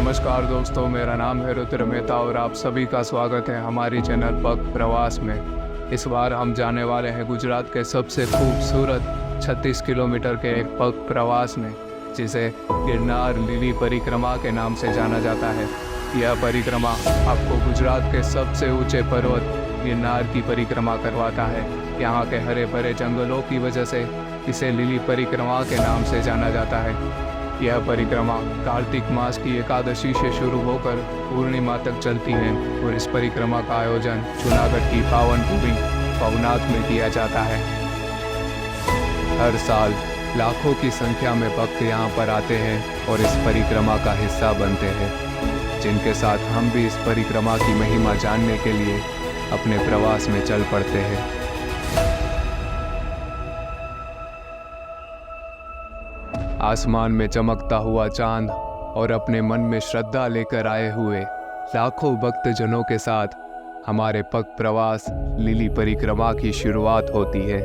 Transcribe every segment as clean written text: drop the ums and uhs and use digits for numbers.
नमस्कार दोस्तों, मेरा नाम है रुद्र मेहता और आप सभी का स्वागत है हमारी चैनल पग प्रवास में। इस बार हम जाने वाले हैं गुजरात के सबसे खूबसूरत 36 किलोमीटर के एक पग प्रवास में, जिसे गिरनार लिली परिक्रमा के नाम से जाना जाता है। यह परिक्रमा आपको गुजरात के सबसे ऊंचे पर्वत गिरनार की परिक्रमा करवाता है। यहाँ के हरे भरे जंगलों की वजह से इसे लिली परिक्रमा के नाम से जाना जाता है। यह परिक्रमा कार्तिक मास की एकादशी से शुरू होकर पूर्णिमा तक चलती है और इस परिक्रमा का आयोजन जूनागढ़ की पावन भूमि भवनाथ में किया जाता है। हर साल लाखों की संख्या में भक्त यहाँ पर आते हैं और इस परिक्रमा का हिस्सा बनते हैं, जिनके साथ हम भी इस परिक्रमा की महिमा जानने के लिए अपने प्रवास में चल पड़ते हैं। आसमान में चमकता हुआ चांद और अपने मन में श्रद्धा लेकर आए हुए लाखों भक्तजनों के साथ हमारे पग प्रवास लिली परिक्रमा की शुरुआत होती है।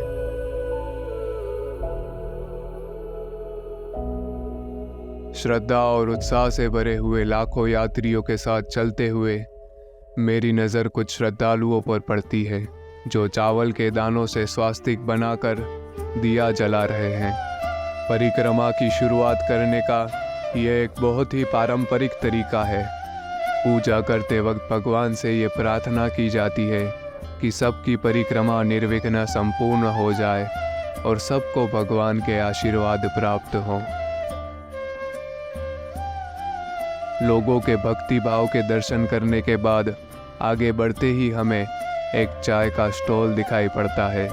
श्रद्धा और उत्साह से भरे हुए लाखों यात्रियों के साथ चलते हुए मेरी नज़र कुछ श्रद्धालुओं पर पड़ती है, जो चावल के दानों से स्वास्तिक बनाकर दिया जला रहे हैं। परिक्रमा की शुरुआत करने का यह एक बहुत ही पारंपरिक तरीका है। पूजा करते वक्त भगवान से ये प्रार्थना की जाती है कि सबकी परिक्रमा निर्विघ्न संपूर्ण हो जाए और सबको भगवान के आशीर्वाद प्राप्त हो। लोगों के भक्ति भाव के दर्शन करने के बाद आगे बढ़ते ही हमें एक चाय का स्टॉल दिखाई पड़ता है,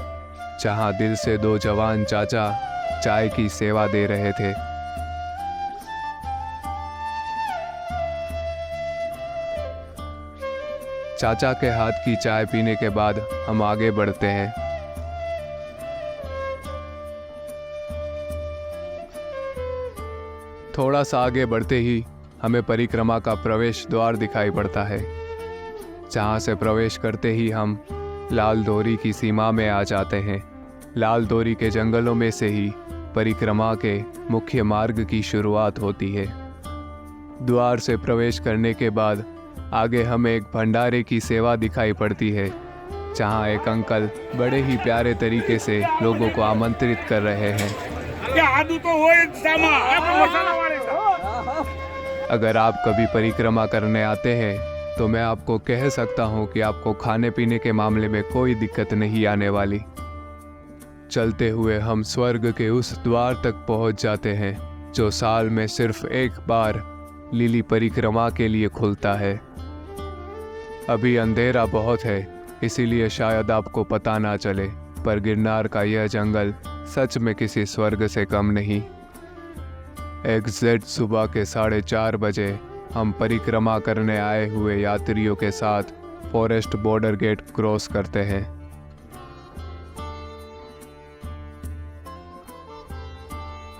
जहां दिल से दो जवान चाचा चाय की सेवा दे रहे थे। चाचा के हाथ की चाय पीने के बाद हम आगे बढ़ते हैं। थोड़ा सा आगे बढ़ते ही हमें परिक्रमा का प्रवेश द्वार दिखाई पड़ता है, जहां से प्रवेश करते ही हम लाल डोरी की सीमा में आ जाते हैं। लाल डोरी के जंगलों में से ही परिक्रमा के मुख्य मार्ग की शुरुआत होती है। द्वार से प्रवेश करने के बाद आगे हमें एक भंडारे की सेवा दिखाई पड़ती है, जहां एक अंकल बड़े ही प्यारे तरीके से लोगों को आमंत्रित कर रहे हैं। अगर आप कभी परिक्रमा करने आते हैं तो मैं आपको कह सकता हूं कि आपको खाने पीने के मामले में कोई दिक्कत नहीं आने वाली। चलते हुए हम स्वर्ग के उस द्वार तक पहुंच जाते हैं, जो साल में सिर्फ एक बार लिली परिक्रमा के लिए खुलता है। अभी अंधेरा बहुत है, इसीलिए शायद आपको पता ना चले, पर गिरनार का यह जंगल सच में किसी स्वर्ग से कम नहीं। एग्जैक्ट सुबह के 4:30 बजे हम परिक्रमा करने आए हुए यात्रियों के साथ फॉरेस्ट बॉर्डर गेट क्रॉस करते हैं।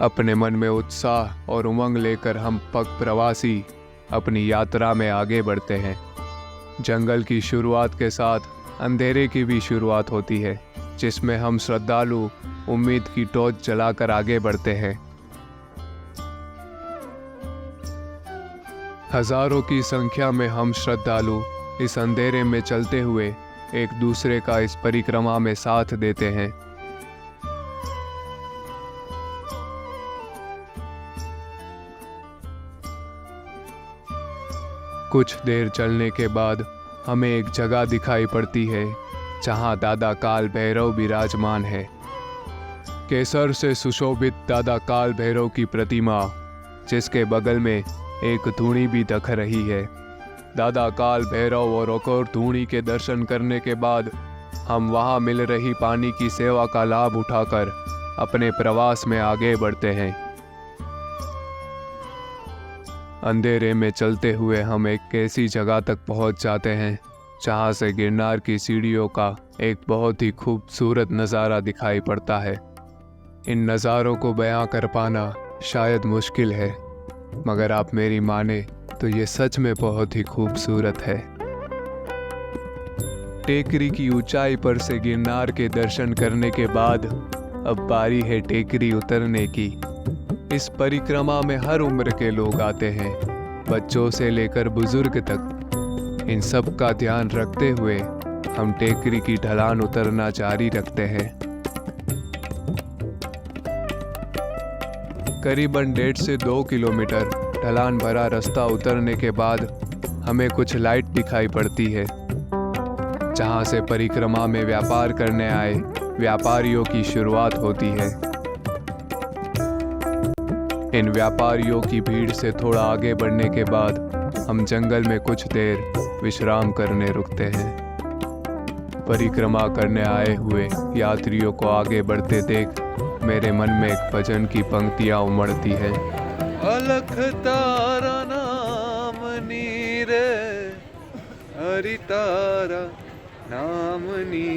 अपने मन में उत्साह और उमंग लेकर हम पग प्रवासी अपनी यात्रा में आगे बढ़ते हैं। जंगल की शुरुआत के साथ अंधेरे की भी शुरुआत होती है, जिसमें हम श्रद्धालु उम्मीद की टॉर्च जलाकर आगे बढ़ते हैं। हजारों की संख्या में हम श्रद्धालु इस अंधेरे में चलते हुए एक दूसरे का इस परिक्रमा में साथ देते हैं। कुछ देर चलने के बाद हमें एक जगह दिखाई पड़ती है, जहां दादा काल भैरव विराजमान है। केसर से सुशोभित दादा काल भैरव की प्रतिमा, जिसके बगल में एक धूणी भी दिख रही है। दादा काल भैरव और अकोर धूणी के दर्शन करने के बाद हम वहां मिल रही पानी की सेवा का लाभ उठाकर अपने प्रवास में आगे बढ़ते हैं। अंधेरे में चलते हुए हम एक ऐसी जगह तक पहुंच जाते हैं, जहां से गिरनार की सीढ़ियों का एक बहुत ही खूबसूरत नज़ारा दिखाई पड़ता है। इन नज़ारों को बयां कर पाना शायद मुश्किल है, मगर आप मेरी माने तो ये सच में बहुत ही खूबसूरत है। टेकरी की ऊंचाई पर से गिरनार के दर्शन करने के बाद अब बारी है टेकरी उतरने की। इस परिक्रमा में हर उम्र के लोग आते हैं। बच्चों से लेकर बुजुर्ग तक, इन सब का ध्यान रखते हुए हम टेकरी की ढलान उतरना जारी रखते हैं। करीबन 1.5 से 2 किलोमीटर ढलान भरा रास्ता उतरने के बाद हमें कुछ लाइट दिखाई पड़ती है, जहां से परिक्रमा में व्यापार करने आए व्यापारियों की शुरुआत होती है। इन व्यापारियों की भीड़ से थोड़ा आगे बढ़ने के बाद हम जंगल में कुछ देर विश्राम करने रुकते हैं। परिक्रमा करने आए हुए यात्रियों को आगे बढ़ते देख मेरे मन में एक भजन की पंक्तियां उमड़ती है। अलख तारा नाम नीरे हरि तारा नाम नी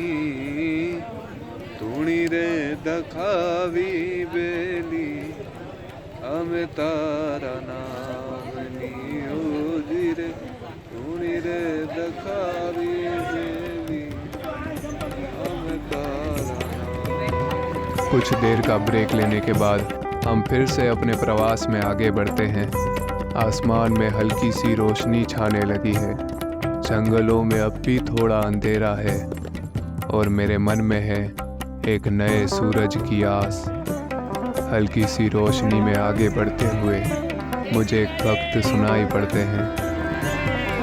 तुणी रे दखावी बेली हमें तारा नाम नी ओ जी रे तुणी रे दखावी बेली हमें तारा नाम। कुछ देर का ब्रेक लेने के बाद हम फिर से अपने प्रवास में आगे बढ़ते हैं। आसमान में हल्की सी रोशनी छाने लगी है। जंगलों में अब भी थोड़ा अंधेरा है और मेरे मन में है एक नए सूरज की आस। हल्की सी रोशनी में आगे बढ़ते हुए मुझे एक भक्त सुनाई पड़ते हैं।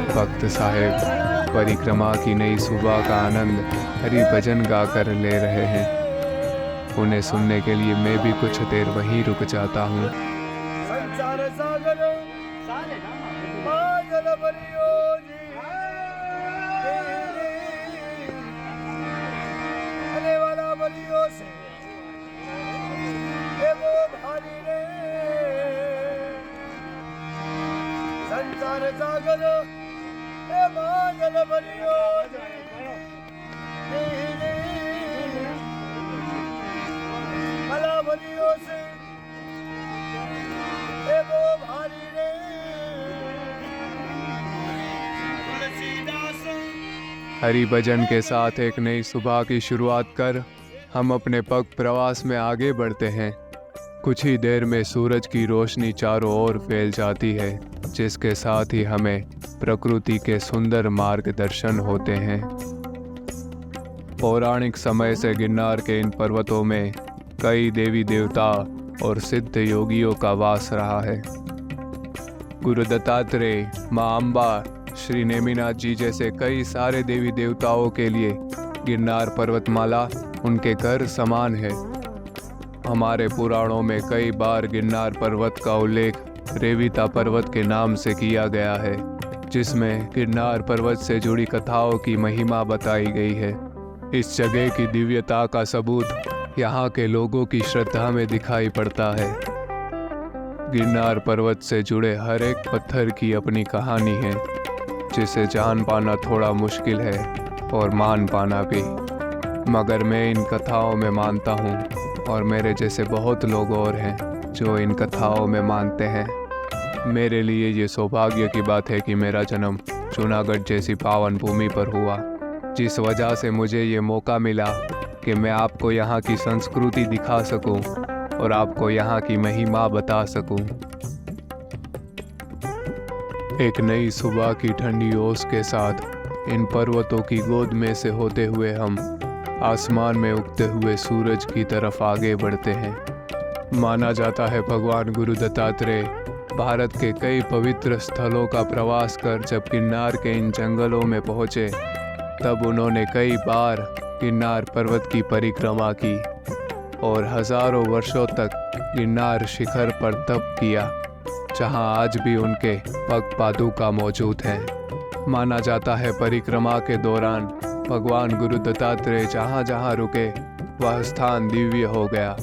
भक्त साहेब परिक्रमा की नई सुबह का आनंद हरि भजन गाकर ले रहे हैं। उन्हें सुनने के लिए मैं भी कुछ देर वहीं रुक जाता हूँ। संसार सागर माजल बलियो जी आने वाला बलियो से ये वो भारी रे संसार सागर ए माजल बलियो जी भला बलियो से ए वो भारी रे तुलसीदास। हरि भजन के साथ एक नई सुबह की शुरुआत कर हम अपने पग प्रवास में आगे बढ़ते हैं। कुछ ही देर में सूरज की रोशनी चारों ओर फैल जाती है, जिसके साथ ही हमें प्रकृति के सुंदर मार्गदर्शन होते हैं। पौराणिक समय से गिरनार के इन पर्वतों में कई देवी देवता और सिद्ध योगियों का वास रहा है। गुरु दत्तात्रेय, माँ अम्बा, श्री नेमिनाथ जी जैसे कई सारे देवी देवताओं के लिए गिरनार पर्वतमाला उनके घर समान है। हमारे पुराणों में कई बार गिरनार पर्वत का उल्लेख रेविता पर्वत के नाम से किया गया है, जिसमें गिरनार पर्वत से जुड़ी कथाओं की महिमा बताई गई है। इस जगह की दिव्यता का सबूत यहाँ के लोगों की श्रद्धा में दिखाई पड़ता है। गिरनार पर्वत से जुड़े हर एक पत्थर की अपनी कहानी है, जिसे जान पाना थोड़ा मुश्किल है और मान पाना भी, मगर मैं इन कथाओं में मानता हूँ और मेरे जैसे बहुत लोग और हैं जो इन कथाओं में मानते हैं। मेरे लिए ये सौभाग्य की बात है कि मेरा जन्म जूनागढ़ जैसी पावन भूमि पर हुआ, जिस वजह से मुझे ये मौका मिला कि मैं आपको यहाँ की संस्कृति दिखा सकूं और आपको यहाँ की महिमा बता सकूं। एक नई सुबह की ठंडी ओस के साथ इन पर्वतों की गोद में से होते हुए हम आसमान में उगते हुए सूरज की तरफ आगे बढ़ते हैं। माना जाता है भगवान गुरु दत्तात्रेय भारत के कई पवित्र स्थलों का प्रवास कर जब गिरनार के इन जंगलों में पहुँचे, तब उन्होंने कई बार गिरनार पर्वत की परिक्रमा की और हजारों वर्षों तक गिरनार शिखर पर तप किया, जहां आज भी उनके पग पादुका मौजूद हैं। माना जाता है परिक्रमा के दौरान भगवान गुरु दत्तात्रेय जहां जहां रुके वह स्थान दिव्य हो गया,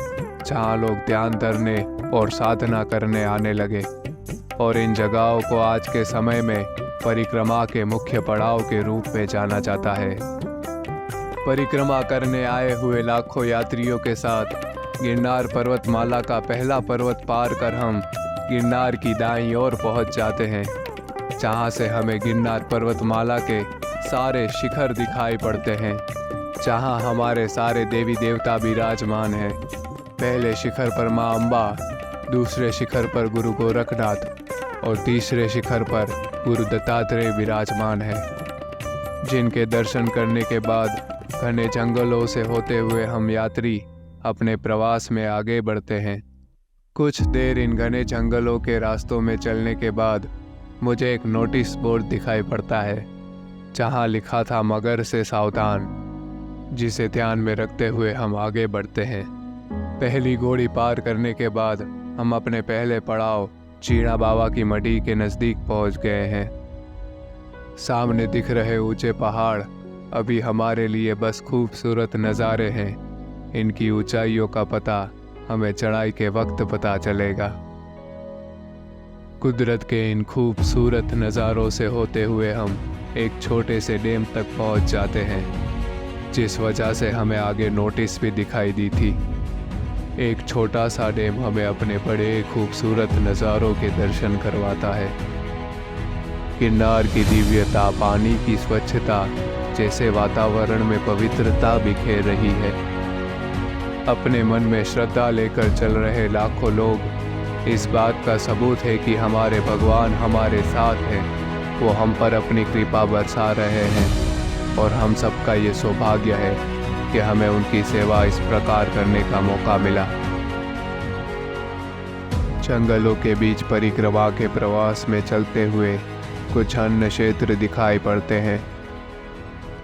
जहां लोग ध्यान धरने और साधना करने आने लगे, और इन जगहों को आज के समय में परिक्रमा के मुख्य पड़ाव के रूप में जाना जाता है। परिक्रमा करने आए हुए लाखों यात्रियों के साथ गिरनार पर्वतमाला का पहला पर्वत पार कर हम गिरनार की दाईं ओर पहुंच जाते हैं, जहां से हमें गिरनार पर्वतमाला के सारे शिखर दिखाई पड़ते हैं, जहां हमारे सारे देवी देवता विराजमान हैं। पहले शिखर पर माँ अम्बा, दूसरे शिखर पर गुरु गोरखनाथ और तीसरे शिखर पर गुरु दत्तात्रेय विराजमान है, जिनके दर्शन करने के बाद घने जंगलों से होते हुए हम यात्री अपने प्रवास में आगे बढ़ते हैं। कुछ देर इन घने जंगलों के रास्तों में चलने के बाद मुझे एक नोटिस बोर्ड दिखाई पड़ता है, जहां लिखा था मगर से सावधान, जिसे ध्यान में रखते हुए हम आगे बढ़ते हैं। पहली घोड़ी पार करने के बाद हम अपने पहले पड़ाव चीणा बाबा की मढ़ी के नज़दीक पहुंच गए हैं। सामने दिख रहे ऊंचे पहाड़ अभी हमारे लिए बस खूबसूरत नज़ारे हैं। इनकी ऊंचाइयों का पता हमें चढ़ाई के वक्त पता चलेगा। कुदरत के इन खूबसूरत नज़ारों से होते हुए हम एक छोटे से डैम तक पहुंच जाते हैं, जिस वजह से हमें आगे नोटिस भी दिखाई दी थी। एक छोटा सा डैम हमें अपने बड़े खूबसूरत नज़ारों के दर्शन करवाता है। गिरनार की दिव्यता, पानी की स्वच्छता जैसे वातावरण में पवित्रता बिखेर रही है। अपने मन में श्रद्धा लेकर चल रहे लाखों लोग इस बात का सबूत है कि हमारे भगवान हमारे साथ हैं। वो हम पर अपनी कृपा बरसा रहे हैं और हम सबका ये सौभाग्य है कि हमें उनकी सेवा इस प्रकार करने का मौका मिला। जंगलों के बीच परिक्रमा के प्रवास में चलते हुए कुछ अन्य क्षेत्र दिखाई पड़ते हैं।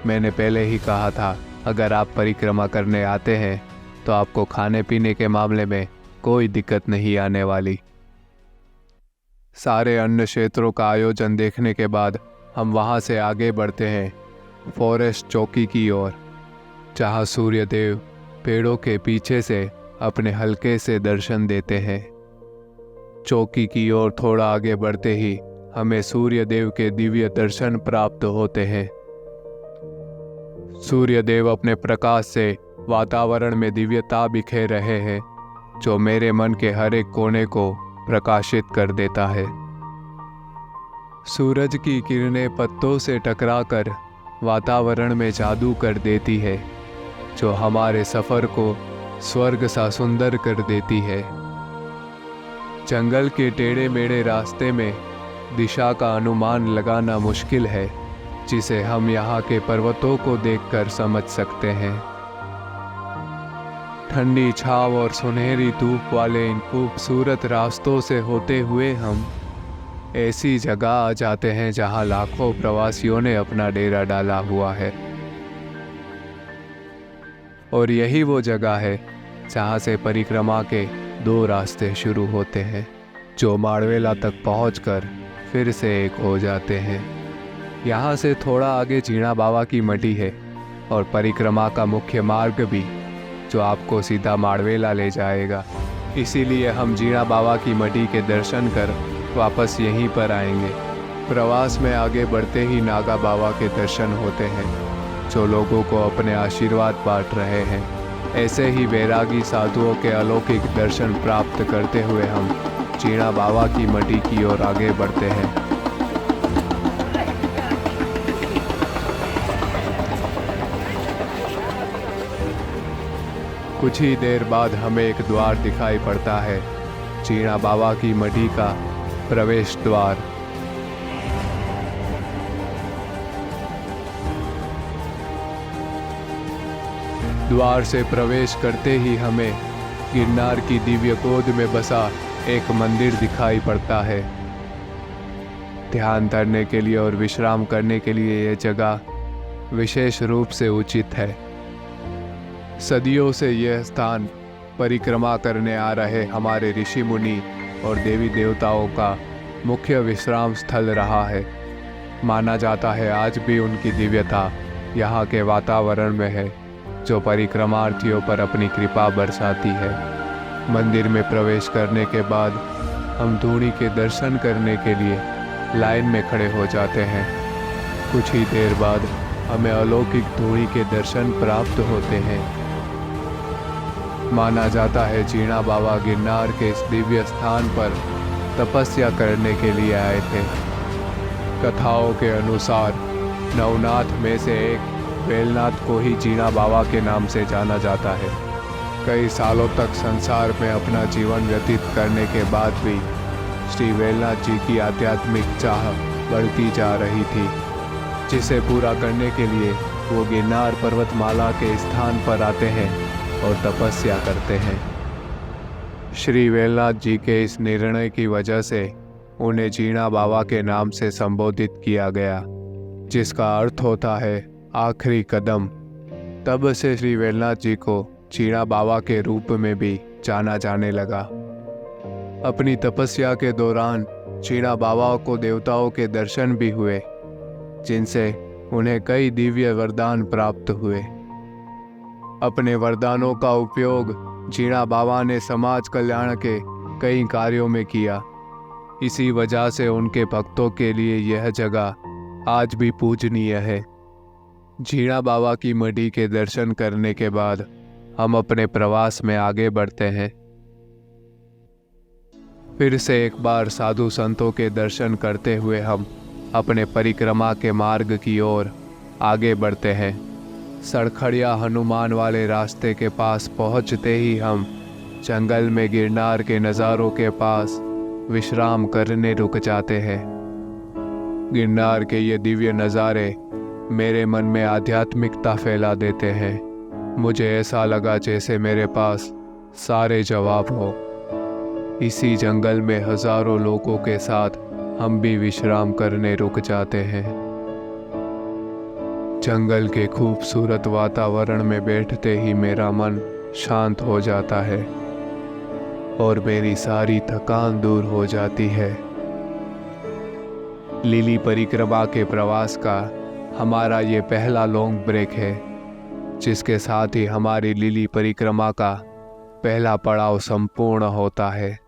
मैंने पहले ही कहा था, अगर आप परिक्रमा करने आते हैं तो आपको खाने पीने के मामले में कोई दिक्कत नहीं आने वाली। सारे अन्य क्षेत्रों का आयोजन देखने के बाद हम वहां से आगे बढ़ते हैं फॉरेस्ट चौकी की ओर, जहाँ सूर्य देव पेड़ों के पीछे से अपने हल्के से दर्शन देते हैं। चौकी की ओर थोड़ा आगे बढ़ते ही हमें सूर्य देव के दिव्य दर्शन प्राप्त होते हैं। सूर्य देव अपने प्रकाश से वातावरण में दिव्यता बिखेर रहे हैं, जो मेरे मन के हर एक कोने को प्रकाशित कर देता है। सूरज की किरणें पत्तों से टकराकर वातावरण में जादू कर देती है, जो हमारे सफ़र को स्वर्ग सा सुंदर कर देती है। जंगल के टेढ़े मेढ़े रास्ते में दिशा का अनुमान लगाना मुश्किल है, जिसे हम यहाँ के पर्वतों को देखकर समझ सकते हैं। ठंडी छांव और सुनहरी धूप वाले इन खूबसूरत रास्तों से होते हुए हम ऐसी जगह आ जाते हैं जहाँ लाखों प्रवासियों ने अपना डेरा डाला हुआ है। और यही वो जगह है जहाँ से परिक्रमा के 2 रास्ते शुरू होते हैं, जो माड़वेला तक पहुंचकर फिर से एक हो जाते हैं। यहाँ से थोड़ा आगे चीणा बाबा की मढ़ी है और परिक्रमा का मुख्य मार्ग भी, जो आपको सीधा माड़वेला ले जाएगा। इसीलिए हम जीणा बाबा की मढ़ी के दर्शन कर वापस यहीं पर आएंगे। प्रवास में आगे बढ़ते ही नागा बाबा के दर्शन होते हैं, जो लोगों को अपने आशीर्वाद बांट रहे हैं। ऐसे ही वैरागी साधुओं के अलौकिक दर्शन प्राप्त करते हुए हम चीणा बाबा की मढ़ी की ओर आगे बढ़ते हैं। कुछ ही देर बाद हमें एक द्वार दिखाई पड़ता है, चीणा बाबा की मढ़ी का प्रवेश द्वार। द्वार से प्रवेश करते ही हमें गिरनार की दिव्य गोद में बसा एक मंदिर दिखाई पड़ता है। ध्यान धरने के लिए और विश्राम करने के लिए यह जगह विशेष रूप से उचित है। सदियों से यह स्थान परिक्रमा करने आ रहे हमारे ऋषि मुनि और देवी देवताओं का मुख्य विश्राम स्थल रहा है। माना जाता है आज भी उनकी दिव्यता यहाँ के वातावरण में है, जो परिक्रमार्थियों पर अपनी कृपा बरसाती है। मंदिर में प्रवेश करने के बाद हम धूनी के दर्शन करने के लिए लाइन में खड़े हो जाते हैं। कुछ ही देर बाद हमें अलौकिक धूनी के दर्शन प्राप्त होते हैं। माना जाता है चीणा बाबा गिरनार के इस दिव्य स्थान पर तपस्या करने के लिए आए थे। कथाओं के अनुसार नवनाथ में से एक वेलनाथ को ही चीणा बाबा के नाम से जाना जाता है। कई सालों तक संसार में अपना जीवन व्यतीत करने के बाद भी श्री वेलनाथ जी की आध्यात्मिक चाह बढ़ती जा रही थी, जिसे पूरा करने के लिए वो गिरनार पर्वतमाला के स्थान पर आते हैं और तपस्या करते हैं। श्री वेलनाथ जी के इस निर्णय की वजह से उन्हें जीणा बाबा के नाम से संबोधित किया गया, जिसका अर्थ होता है आखिरी कदम। तब से श्री वेलनाथ जी को जीणा बाबा के रूप में भी जाना जाने लगा। अपनी तपस्या के दौरान जीणा बाबा को देवताओं के दर्शन भी हुए, जिनसे उन्हें कई दिव्य वरदान प्राप्त हुए। अपने वरदानों का उपयोग जीणा बाबा ने समाज कल्याण के कई कार्यों में किया। इसी वजह से उनके भक्तों के लिए यह जगह आज भी पूजनीय है। जीणा बाबा की मढ़ी के दर्शन करने के बाद हम अपने प्रवास में आगे बढ़ते हैं। फिर से एक बार साधु संतों के दर्शन करते हुए हम अपने परिक्रमा के मार्ग की ओर आगे बढ़ते हैं। सड़खड़िया हनुमान वाले रास्ते के पास पहुंचते ही हम जंगल में गिरनार के नज़ारों के पास विश्राम करने रुक जाते हैं। गिरनार के ये दिव्य नज़ारे मेरे मन में आध्यात्मिकता फैला देते हैं। मुझे ऐसा लगा जैसे मेरे पास सारे जवाब हो। इसी जंगल में हजारों लोगों के साथ हम भी विश्राम करने रुक जाते हैं। जंगल के खूबसूरत वातावरण में बैठते ही मेरा मन शांत हो जाता है और मेरी सारी थकान दूर हो जाती है। लिली परिक्रमा के प्रवास का हमारा ये पहला लॉन्ग ब्रेक है, जिसके साथ ही हमारी लिली परिक्रमा का पहला पड़ाव संपूर्ण होता है।